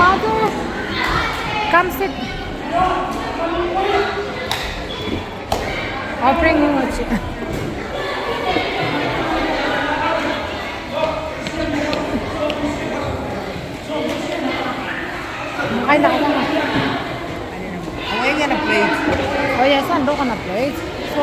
Mother, come sit. I'll bring you a chair. Ay, nakala. Away nga na plate. Oh yes, ando ka na plate. So,